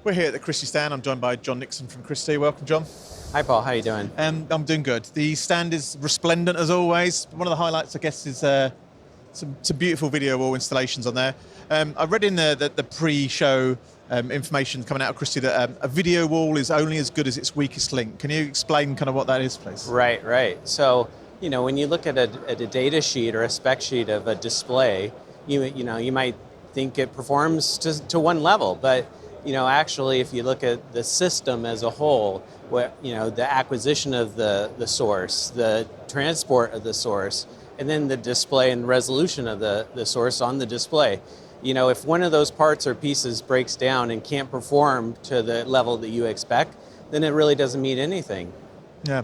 We're here at the Christie stand. I'm joined by Dixon from Christie. Welcome, John. Hi, Paul. How are you doing? I'm doing good. The stand is resplendent as always. One of the highlights, I guess, is some beautiful video wall installations on there. I read in the pre-show information coming out of Christie that a video wall is only as good as its weakest link. Can you explain kind of what that is, please? Right. So, when you look at a data sheet or a spec sheet of a display, you might think it performs to one level, but actually, if you look at the system as a whole, the acquisition of the source, the transport of the source, and then the display and resolution of the source on the display. If one of those parts or pieces breaks down and can't perform to the level that you expect, then it really doesn't mean anything. Yeah.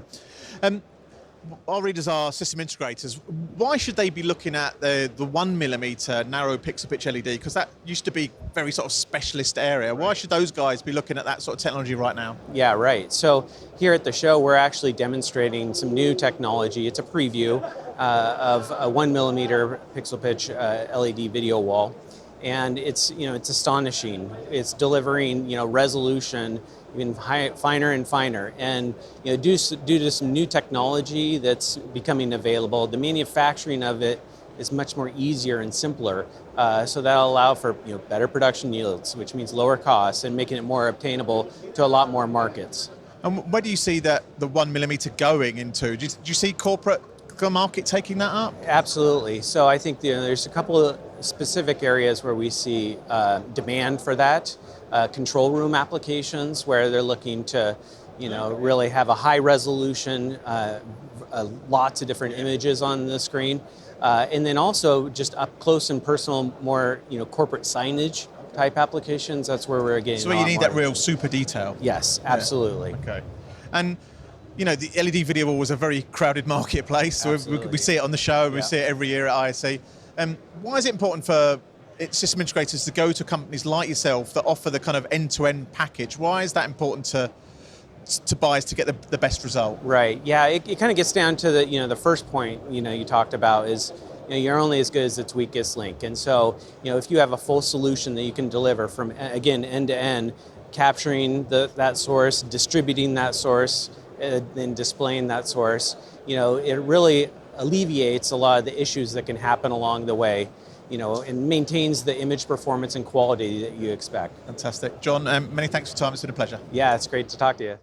Our readers are system integrators. Why should they be looking at the 1mm narrow pixel pitch LED? Because that used to be very sort of specialist area. Why should those guys be looking at that sort of technology right now? Yeah, right. So here at the show, we're actually demonstrating some new technology. It's a preview of a 1mm pixel pitch LED video wall. And it's astonishing. It's delivering resolution even finer and finer, and due to some new technology that's becoming available, the manufacturing of it is much more easier and simpler. So that'll allow for better production yields, which means lower costs and making it more obtainable to a lot more markets. And where do you see that the 1mm going into? Do you see corporate market taking that up? Absolutely. So I think there's a couple of specific areas where we see demand for that. Control room applications where they're looking to really have a high resolution, lots of different images on the screen, and then also just up close and personal, more corporate signage type applications. That's where we're getting. So where you need that real super detail. Yes, absolutely. Yeah. Okay. And the LED video wall was a very crowded marketplace. So we see it on the show, we see it every year at ISE. Why is it important for system integrators to go to companies like yourself that offer the kind of end-to-end package? Why is that important to buyers to get the best result? Right. Yeah. It kind of gets down to the first point you talked about is you're only as good as its weakest link, and so if you have a full solution that you can deliver from again end to end, capturing that source, distributing that source, then displaying that source, it really alleviates a lot of the issues that can happen along the way, and maintains the image performance and quality that you expect. Fantastic. John, many thanks for your time. It's been a pleasure. Yeah, it's great to talk to you.